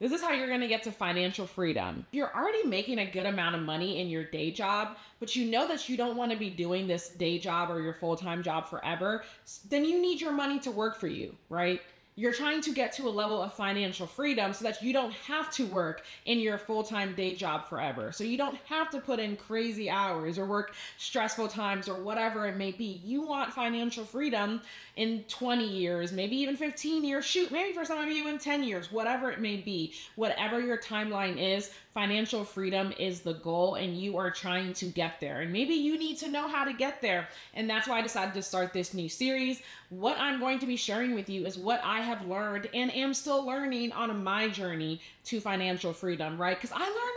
This is how you're going to get to financial freedom. You're already making a good amount of money in your day job, but you know that you don't want to be doing this day job or your full-time job forever. Then you need your money to work for you, right? You're trying to get to a level of financial freedom so that you don't have to work in your full-time day job forever. So you don't have to put in crazy hours or work stressful times or whatever it may be. You want financial freedom in 20 years, maybe even 15 years. Shoot, maybe for some of you in 10 years, whatever it may be. Whatever your timeline is, financial freedom is the goal and you are trying to get there. And maybe you need to know how to get there. And that's why I decided to start this new series. What I'm going to be sharing with you is what I have learned and am still learning on my journey to financial freedom, right? Because I learned a lot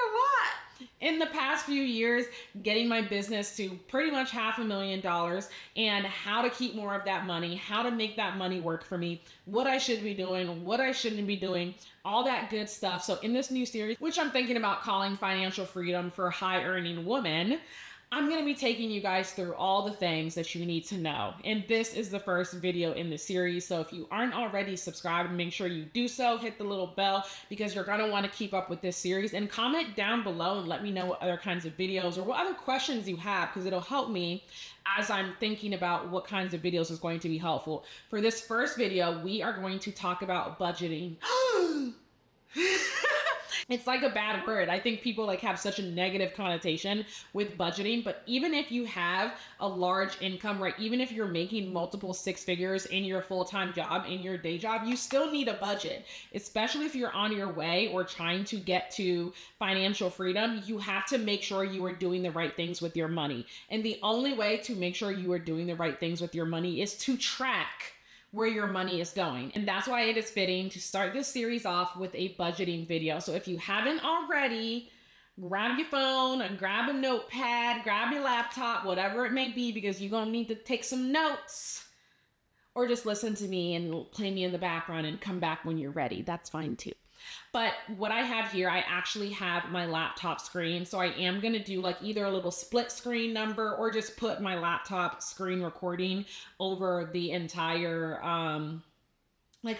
in the past few years, getting my business to pretty much $500,000 and how to keep more of that money, how to make that money work for me, what I should be doing, what I shouldn't be doing, all that good stuff. So in this new series, which I'm thinking about calling Financial Freedom for High Earning Women, I'm going to be taking you guys through all the things that you need to know. And this is the first video in the series. So if you aren't already subscribed, make sure you do so. Hit the little bell because you're going to want to keep up with this series. And comment down below and let me know what other kinds of videos or what other questions you have, because it'll help me as I'm thinking about what kinds of videos is going to be helpful. For this first video, we are going to talk about budgeting. It's like a bad word. I think people have such a negative connotation with budgeting, but even if you have a large income, right? Even if you're making multiple six figures in your full-time job, in your day job, you still need a budget, especially if you're on your way or trying to get to financial freedom. You have to make sure you are doing the right things with your money. And the only way to make sure you are doing the right things with your money is to track where your money is going. And that's why it is fitting to start this series off with a budgeting video. So if you haven't already, grab your phone and grab a notepad, grab your laptop, whatever it may be, because you're gonna need to take some notes, or just listen to me and play me in the background and come back when you're ready. That's fine too. But what I have here, I actually have my laptop screen. So I am going to do either a little split screen number or just put my laptop screen recording over the entire,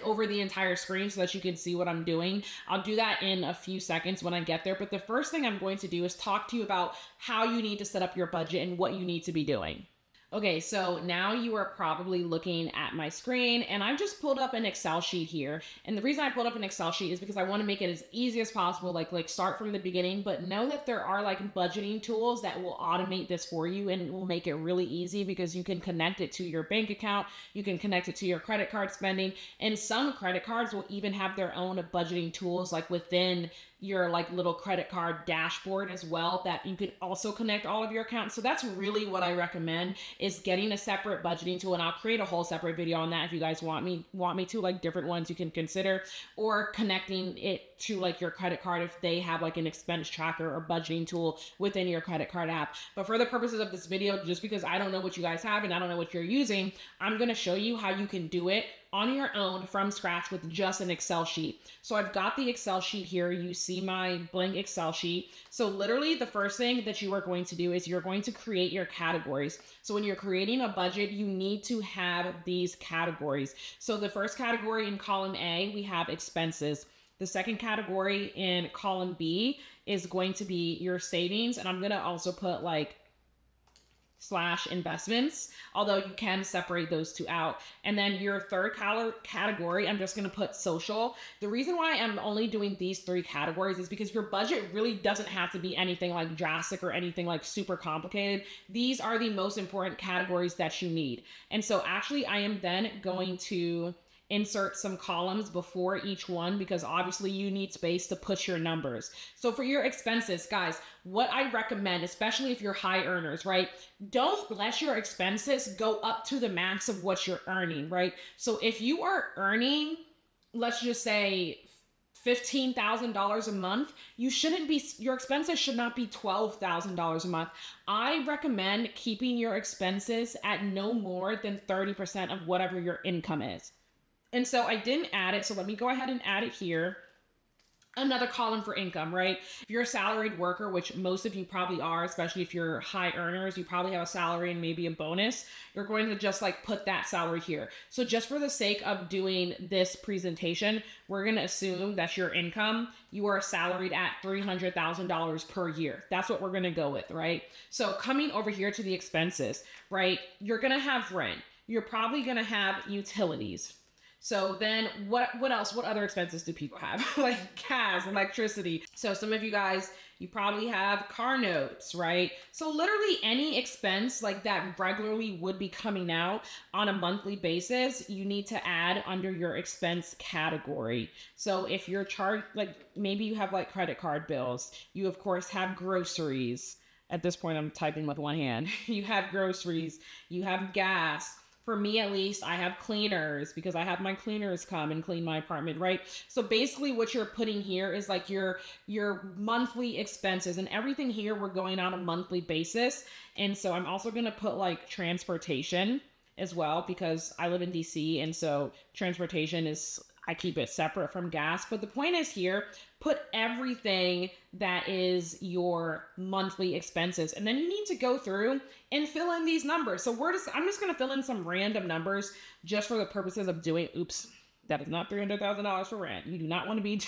over the entire screen so that you can see what I'm doing. I'll do that in a few seconds when I get there. But the first thing I'm going to do is talk to you about how you need to set up your budget and what you need to be doing. Okay, so now you are probably looking at my screen and I've just pulled up an Excel sheet here. And the reason I pulled up an Excel sheet is because I want to make it as easy as possible, like start from the beginning, but know that there are budgeting tools that will automate this for you and will make it really easy because you can connect it to your bank account, you can connect it to your credit card spending, and some credit cards will even have their own budgeting tools within your little credit card dashboard as well, that you could also connect all of your accounts. So that's really what I recommend, is getting a separate budgeting tool. And I'll create a whole separate video on that if you guys want me to, different ones you can consider, or connecting it to your credit card if they have an expense tracker or budgeting tool within your credit card app. But for the purposes of this video, just because I don't know what you guys have and I don't know what you're using, I'm going to show you how you can do it on your own from scratch with just an Excel sheet. So I've got the Excel sheet here. You see my blank Excel sheet. So literally the first thing that you are going to do is you're going to create your categories. So when you're creating a budget, you need to have these categories. So the first category in column A, we have expenses. The second category in column B is going to be your savings. And I'm going to also put / investments, although you can separate those two out. And then your third category, I'm just going to put social. The reason why I'm only doing these three categories is because your budget really doesn't have to be anything drastic or anything super complicated. These are the most important categories that you need. And so actually I am then going to insert some columns before each one, because obviously you need space to put your numbers. So for your expenses, guys, what I recommend, especially if you're high earners, right? Don't let your expenses go up to the max of what you're earning, right? So if you are earning, let's just say $15,000 a month, your expenses should not be $12,000 a month. I recommend keeping your expenses at no more than 30% of whatever your income is. And so I didn't add it, so let me go ahead and add it here. another column for income, right? If you're a salaried worker, which most of you probably are, especially if you're high earners, you probably have a salary and maybe a bonus, you're going to just like put that salary here. So just for the sake of doing this presentation, we're going to assume that your income, you are salaried at $300,000 per year. That's what we're going to go with, right? So coming over here to the expenses, right? You're going to have rent. You're probably going to have utilities. So then what else? What other expenses do people have? Like gas, electricity. So some of you guys, you probably have car notes, right? So literally any expense like that regularly would be coming out on a monthly basis, you need to add under your expense category. So if you're charged, like maybe you have like credit card bills, you of course have groceries. At this point, I'm typing with one hand. You have groceries, you have gas. For me, at least, I have cleaners because I have my cleaners come and clean my apartment, right? So basically what you're putting here is like your monthly expenses, and everything here we're going on a monthly basis. And so I'm also going to put like transportation as well because I live in DC, and so transportation is, I keep it separate from gas. But the point is here, put everything that is your monthly expenses. And then you need to go through and fill in these numbers. So I'm just going to fill in some random numbers just for the purposes of doing, oops, that is not $300,000 for rent. You do not want to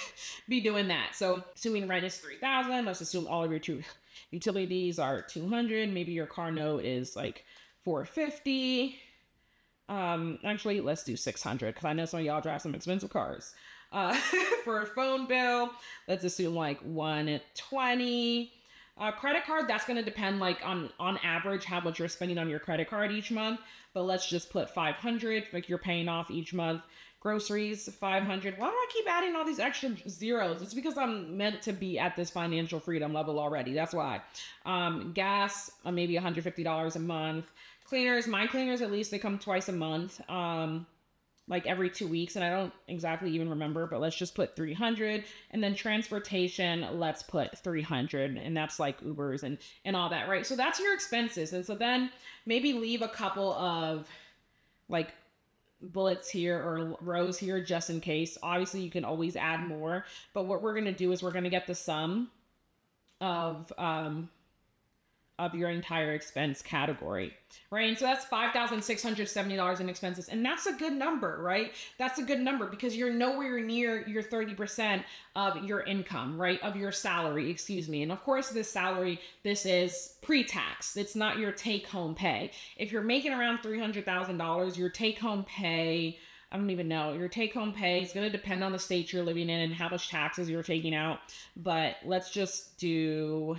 be doing that. So assuming rent is $3,000, let's assume all of your utilities are $200. Maybe your car note is like $450. Actually, let's do $600 because I know some of y'all drive some expensive cars. For a phone bill, let's assume like $120. Credit card, that's going to depend like on average how much you're spending on your credit card each month. But let's just put $500, like you're paying off each month. Groceries, $500. Why do I keep adding all these extra zeros? It's because I'm meant to be at this financial freedom level already. That's why. Gas, maybe $150 a month. Cleaners, my cleaners, at least they come twice a month, like every 2 weeks. And I don't exactly even remember, but let's just put 300. And then transportation, let's put 300. And that's like Ubers and all that, right? So that's your expenses. And so then maybe leave a couple of like bullets here or rows here just in case. Obviously you can always add more, but what we're going to do is we're going to get the sum of your entire expense category, right? And so that's $5,670 in expenses. And that's a good number, right? That's a good number because you're nowhere near your 30% of your income, right? Of your salary, excuse me. And of course, this salary, this is pre-tax. It's not your take-home pay. If you're making around $300,000, your take-home pay, I don't even know. Your take-home pay is going to depend on the state you're living in and how much taxes you're taking out. But let's just do...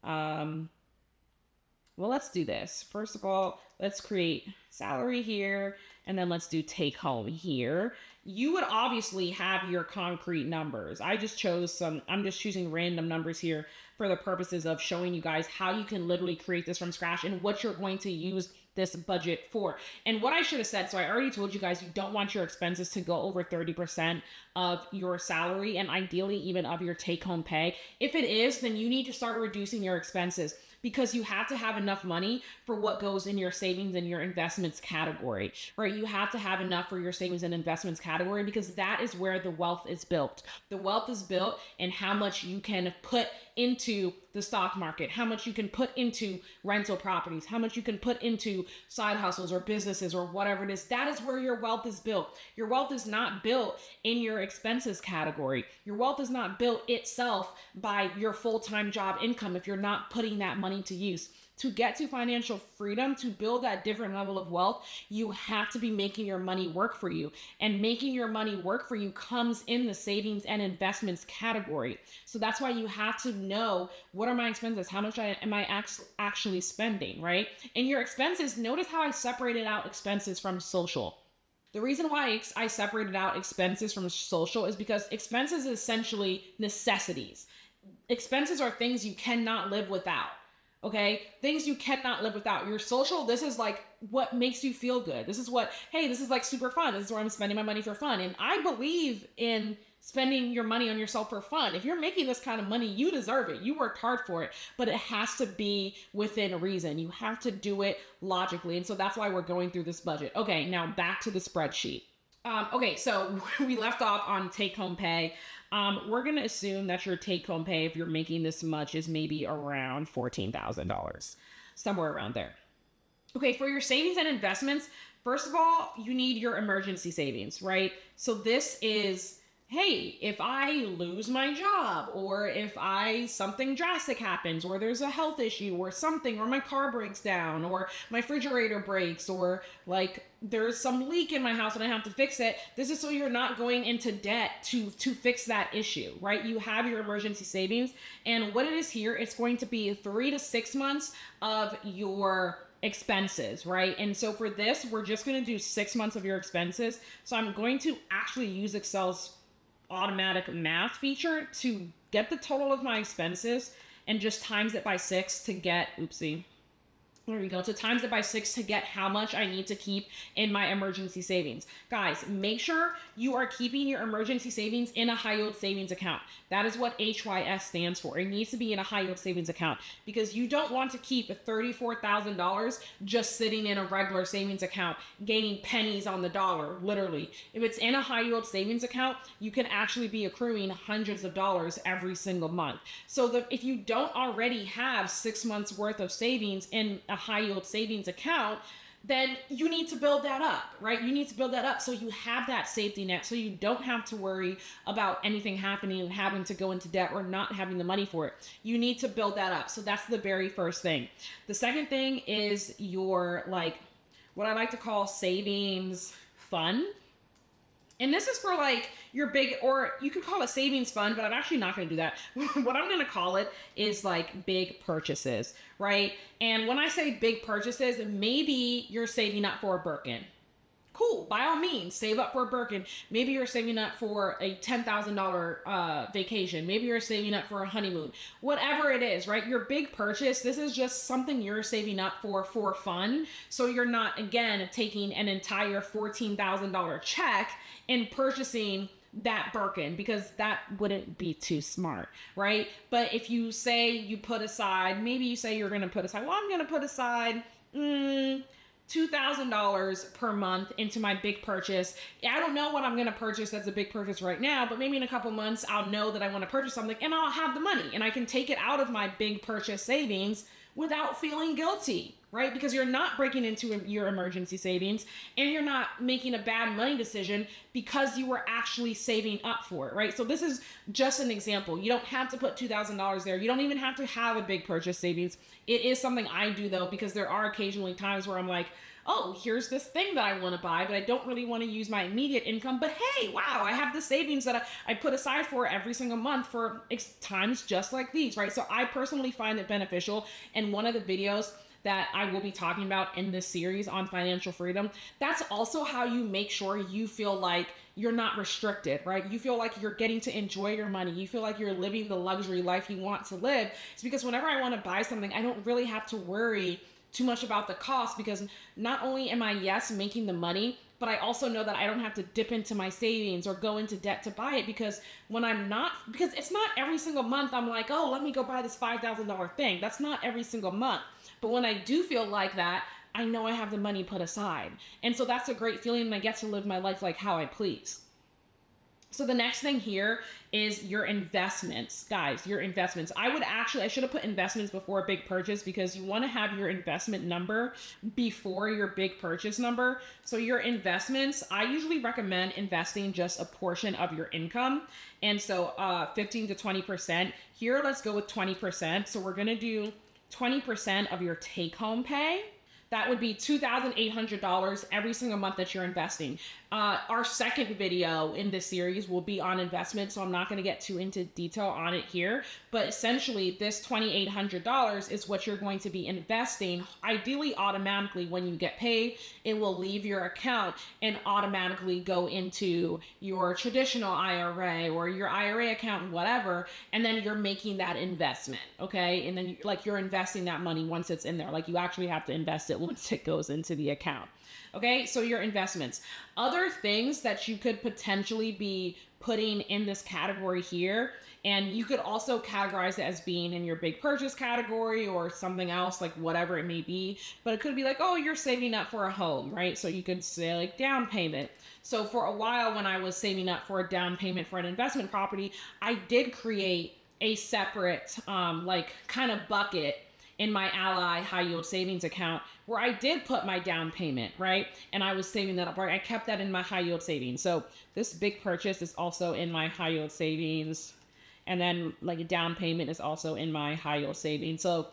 well, let's do this. First of all, let's create salary here, and then let's do take home here. You would obviously have your concrete numbers. I just chose some, I'm just choosing random numbers here for the purposes of showing you guys how you can literally create this from scratch and what you're going to use this budget for. And what I should have said, so I already told you guys, you don't want your expenses to go over 30% of your salary and ideally even of your take home pay. If it is, then you need to start reducing your expenses, because you have to have enough money for what goes in your savings and your investments category, right? You have to have enough for your savings and investments category because that is where the wealth is built. The wealth is built in how much you can put into the stock market, how much you can put into rental properties, how much you can put into side hustles or businesses or whatever it is. That is where your wealth is built. Your wealth is not built in your expenses category. Your wealth is not built itself by your full-time job income if you're not putting that money to use. To get to financial freedom, to build that different level of wealth, you have to be making your money work for you. And making your money work for you comes in the savings and investments category. So that's why you have to know, what are my expenses? How much am I actually spending, right? And your expenses, notice how I separated out expenses from social. The reason why I separated out expenses from social is because expenses is essentially necessities. Expenses are things you cannot live without. Okay, things you cannot live without. Your social, this is like what makes you feel good. This is what, hey, this is like super fun. This is where I'm spending my money for fun. And I believe in spending your money on yourself for fun. If you're making this kind of money, you deserve it. You worked hard for it, but it has to be within reason. You have to do it logically. And so that's why we're going through this budget. Okay, now back to the spreadsheet. Okay, so we left off on take home pay. We're going to assume that your take home pay, if you're making this much, is maybe around $14,000, somewhere around there. Okay, for your savings and investments, first of all, you need your emergency savings, right? So this is, hey, if I lose my job, or if something drastic happens, or there's a health issue or something, or my car breaks down, or my refrigerator breaks, or like there's some leak in my house and I have to fix it. This is so you're not going into debt to fix that issue, right? You have your emergency savings, and what it is here, it's going to be 3 to 6 months of your expenses, right? And so for this, we're just going to do 6 months of your expenses. So I'm going to actually use Excel's automatic math feature to get the total of my expenses and just times it by 6 to get, oopsie, there we go. So times it by 6 to get how much I need to keep in my emergency savings. Guys, make sure you are keeping your emergency savings in a high yield savings account. That is what HYS stands for. It needs to be in a high yield savings account, because you don't want to keep $34,000 just sitting in a regular savings account, gaining pennies on the dollar, literally. If it's in a high yield savings account, you can actually be accruing hundreds of dollars every single month. So if you don't already have 6 months worth of savings in a high yield savings account, then you need to build that up, right? You need to build that up so you have that safety net, so you don't have to worry about anything happening and having to go into debt or not having the money for it. You need to build that up. So that's the very first thing. The second thing is your, like, what I like to call savings fund. And this is for like your big, or you could call it savings fund, but I'm actually not going to do that. What I'm going to call it is like big purchases, right? And when I say big purchases, maybe you're saving up for a Birkin. Cool. By all means, save up for a Birkin. Maybe you're saving up for a $10,000 vacation. Maybe you're saving up for a honeymoon. Whatever it is, right? Your big purchase, this is just something you're saving up for fun. So you're not, again, taking an entire $14,000 check and purchasing that Birkin, because that wouldn't be too smart, right? But if you say you put aside, maybe you say you're going to put aside, well, I'm going to put aside $2,000 per month into my big purchase. I don't know what I'm going to purchase as a big purchase right now, but maybe in a couple months I'll know that I want to purchase something and I'll have the money and I can take it out of my big purchase savings without feeling guilty, right? Because you're not breaking into your emergency savings and you're not making a bad money decision because you were actually saving up for it, right? So this is just an example. You don't have to put $2,000 there. You don't even have to have a big purchase savings. It is something I do though, because there are occasionally times where I'm like, oh, here's this thing that I want to buy, but I don't really want to use my immediate income. But hey, wow, I have the savings that I put aside for every single month for times just like these, right? So I personally find it beneficial. And one of the videos that I will be talking about in this series on financial freedom, that's also how you make sure you feel like you're not restricted, right? You feel like you're getting to enjoy your money. You feel like you're living the luxury life you want to live. It's because whenever I want to buy something, I don't really have to worry too much about the cost, because not only am I, yes, making the money, but I also know that I don't have to dip into my savings or go into debt to buy it, because when I'm not, because it's not every single month I'm like, oh, let me go buy this $5,000 thing. That's not every single month. But when I do feel like that, I know I have the money put aside. And so that's a great feeling, and I get to live my life like how I please. So the next thing here is your investments, guys, your investments. I should have put investments before a big purchase, because you want to have your investment number before your big purchase number. So your investments, I usually recommend investing just a portion of your income. And so 15 to 20%. Here, let's go with 20%. So we're going to do 20% of your take home pay. That would be $2,800 every single month that you're investing. Our second video in this series will be on investment, so I'm not going to get too into detail on it here. But essentially, this $2,800 is what you're going to be investing, ideally automatically when you get paid. It will leave your account and automatically go into your traditional IRA or your IRA account, whatever, and then you're making that investment, okay? And then you're investing that money once it's in there. Like, you actually have to invest it once it goes into the account. Okay, so your investments. Other things that you could potentially be putting in this category here. And you could also categorize it as being in your big purchase category or something else, like whatever it may be. But it could be like, oh, you're saving up for a home, right? So you could say like down payment. So for a while when I was saving up for a down payment for an investment property, I did create a separate like kind of bucket in my Ally high yield savings account where I did put my down payment, right? And I was saving that up, right? I kept that in my high yield savings. So this big purchase is also in my high yield savings. And then like a down payment is also in my high yield savings. So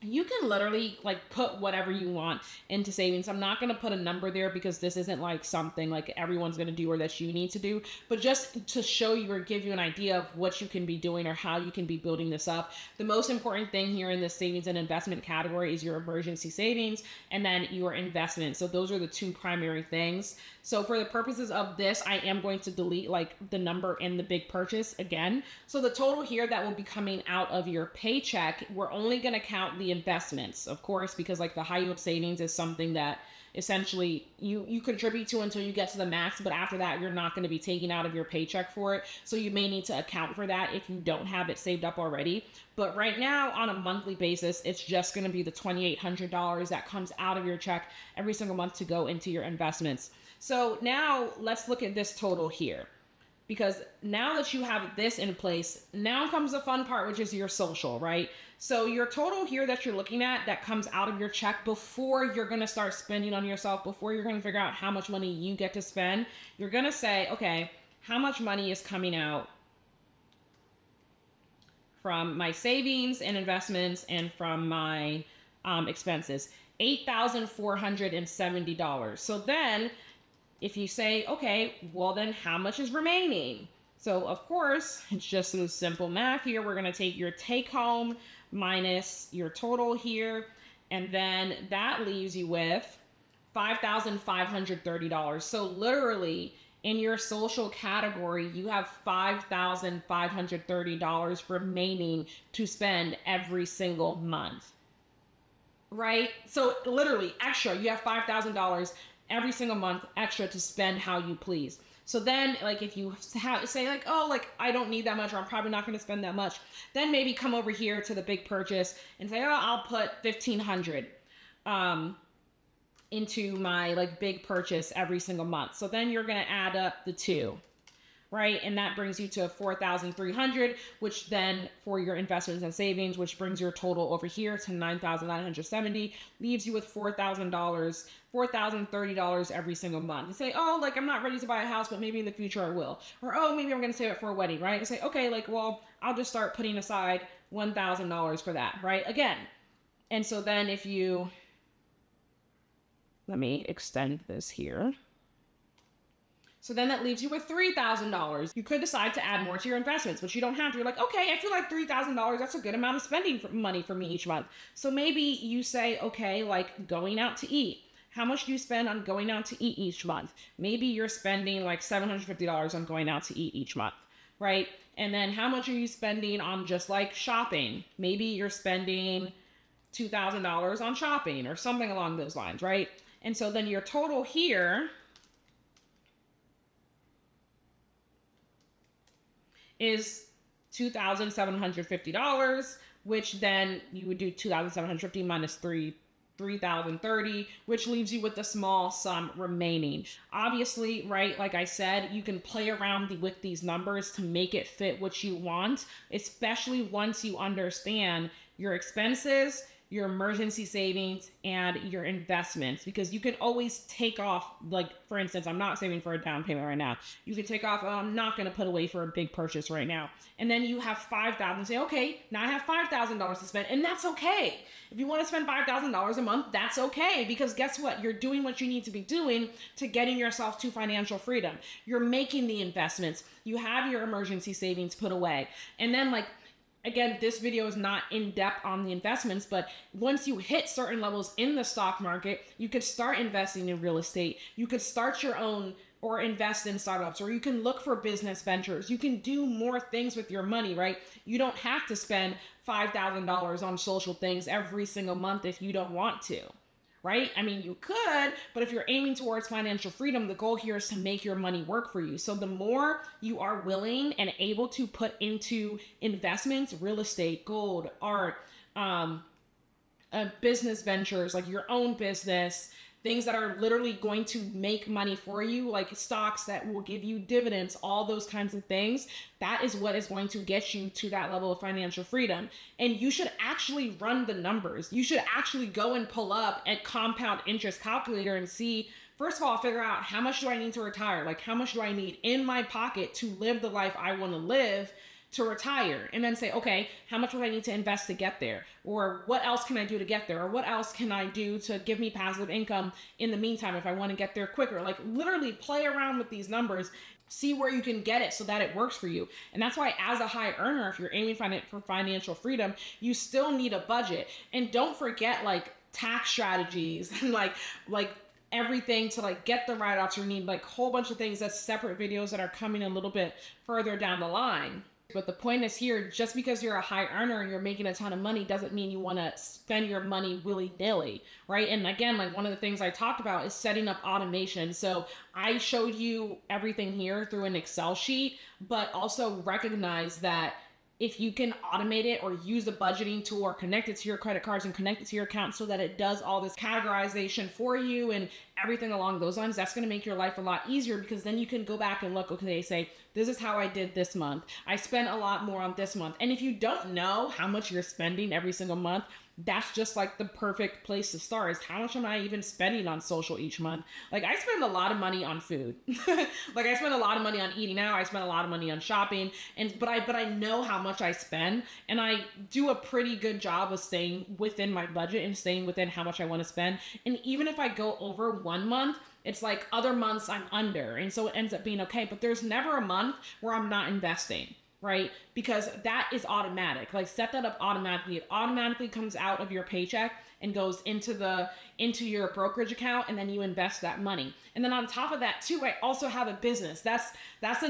you can literally like put whatever you want into savings. I'm not going to put a number there because this isn't like something like everyone's going to do or that you need to do, but just to show you or give you an idea of what you can be doing or how you can be building this up. The most important thing here in the savings and investment category is your emergency savings and then your investment. So those are the two primary things. So for the purposes of this, I am going to delete like the number in the big purchase again. So the total here that will be coming out of your paycheck, we're only going to count the investments, of course, because like the high yield savings is something that essentially you contribute to until you get to the max, but after that you're not going to be taking out of your paycheck for it, so you may need to account for that if you don't have it saved up already. But right now on a monthly basis, it's just going to be the $2,800 that comes out of your check every single month to go into your investments. So now let's look at this total here, because now that you have this in place, now comes the fun part, which is your social, right? So your total here that you're looking at that comes out of your check before you're going to start spending on yourself, before you're going to figure out how much money you get to spend, you're going to say, okay, how much money is coming out from my savings and investments and from my expenses? $8,470. So then if you say, okay, well then how much is remaining? So of course, it's just some simple math here. We're going to take your take home minus your total here, and then that leaves you with $5,530. So literally in your social category, you have $5,530 remaining to spend every single month, right? So literally extra, you have $5,000 every single month extra to spend how you please. So then like if you say like, oh, like I don't need that much, or I'm probably not going to spend that much, then maybe come over here to the big purchase and say, oh, I'll put $1,500 into my like big purchase every single month. So then you're going to add up the two, right? And that brings you to 4,300, which then for your investments and savings, which brings your total over here to 9,970, leaves you with $4,030 every single month. You say, oh, like I'm not ready to buy a house, but maybe in the future I will. Or, oh, maybe I'm going to save it for a wedding, right? You say, okay, like, well, I'll just start putting aside $1,000 for that, right? Again. And so then if you, let me extend this here. So then that leaves you with $3,000. You could decide to add more to your investments, but you don't have to. You're like, okay, I feel like $3,000, that's a good amount of spending money for me each month. So maybe you say, okay, like going out to eat. How much do you spend on going out to eat each month? Maybe you're spending like $750 on going out to eat each month, right? And then how much are you spending on just like shopping? Maybe you're spending $2,000 on shopping or something along those lines, right? And so then your total here is $2,750, which then you would do 2,750 minus 3,030, which leaves you with the small sum remaining. Obviously, right, like I said, you can play around with these numbers to make it fit what you want, especially once you understand your expenses, your emergency savings, and your investments, because you can always take off, like, for instance, I'm not saving for a down payment right now. You can take off, oh, I'm not going to put away for a big purchase right now. And then you have $5,000, say, okay, now I have $5,000 to spend, and that's okay. If you want to spend $5,000 a month, that's okay, because guess what? You're doing what you need to be doing to getting yourself to financial freedom. You're making the investments. You have your emergency savings put away. And then, like, again, this video is not in depth on the investments, but once you hit certain levels in the stock market, you could start investing in real estate. You could start your own or invest in startups, or you can look for business ventures. You can do more things with your money, right? You don't have to spend $5,000 on social things every single month if you don't want to, right? I mean, you could, but if you're aiming towards financial freedom, the goal here is to make your money work for you. So the more you are willing and able to put into investments, real estate, gold, art, business ventures, like your own business, things that are literally going to make money for you, like stocks that will give you dividends, all those kinds of things. That is what is going to get you to that level of financial freedom. And you should actually run the numbers. You should actually go and pull up a compound interest calculator and see, first of all, figure out how much do I need to retire? Like, how much do I need in my pocket to live the life I want to live to retire? And then say, okay, how much would I need to invest to get there? Or what else can I do to get there? Or what else can I do to give me passive income in the meantime if I want to get there quicker? Like, literally play around with these numbers, see where you can get it so that it works for you. And that's why, as a high earner, if you're aiming for financial freedom, you still need a budget. And don't forget, like, tax strategies and like everything to like get the write-offs. You need like a whole bunch of things. That's separate videos that are coming a little bit further down the line. But the point is here, just because you're a high earner and you're making a ton of money doesn't mean you want to spend your money willy-nilly, right? And again, like one of the things I talked about is setting up automation. So I showed you everything here through an Excel sheet, but also recognize that if you can automate it or use a budgeting tool or connect it to your credit cards and connect it to your account so that it does all this categorization for you and everything along those lines, that's going to make your life a lot easier, because then you can go back and look, okay, say, this is how I did this month. I spent a lot more on this month. And if you don't know how much you're spending every single month, that's just like the perfect place to start, is how much am I even spending on social each month? Like, I spend a lot of money on food. Like, I spend a lot of money on eating out. I spend a lot of money on shopping, but I know how much I spend, and I do a pretty good job of staying within my budget and staying within how much I want to spend. And even if I go over 1 month, it's like other months I'm under, and so it ends up being okay. But there's never a month where I'm not investing, right? Because that is automatic. Like, set that up automatically. It automatically comes out of your paycheck and goes into your brokerage account, and then you invest that money. And then on top of that too, I also have a business. That's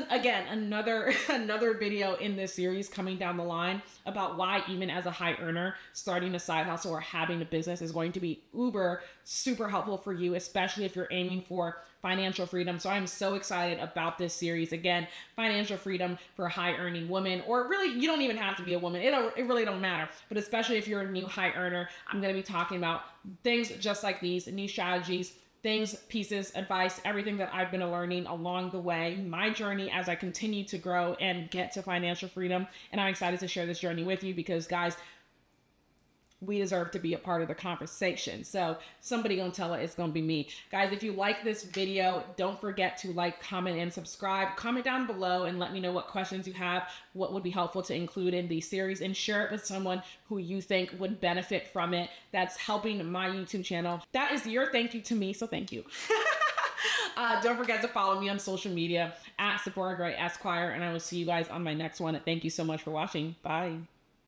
again another video in this series coming down the line about why, even as a high earner, starting a side hustle or having a business is going to be super helpful for you, especially if you're aiming for financial freedom. So I'm so excited about this series. Again, financial freedom for high earning women, or really, you don't even have to be a woman. It really don't matter. But especially if you're a new high earner, I'm going to be talking about things just like these, new strategies, things, pieces, advice, everything that I've been learning along the way, my journey as I continue to grow and get to financial freedom. And I'm excited to share this journey with you, because guys, we deserve to be a part of the conversation. So somebody gonna tell it, it's gonna be me. Guys, if you like this video, don't forget to like, comment, and subscribe. Comment down below and let me know what questions you have, what would be helpful to include in the series, and share it with someone who you think would benefit from it, that's helping my YouTube channel. That is your thank you to me, so thank you. Don't forget to follow me on social media at Sephora Gray Esquire, and I will see you guys on my next one. Thank you so much for watching. Bye.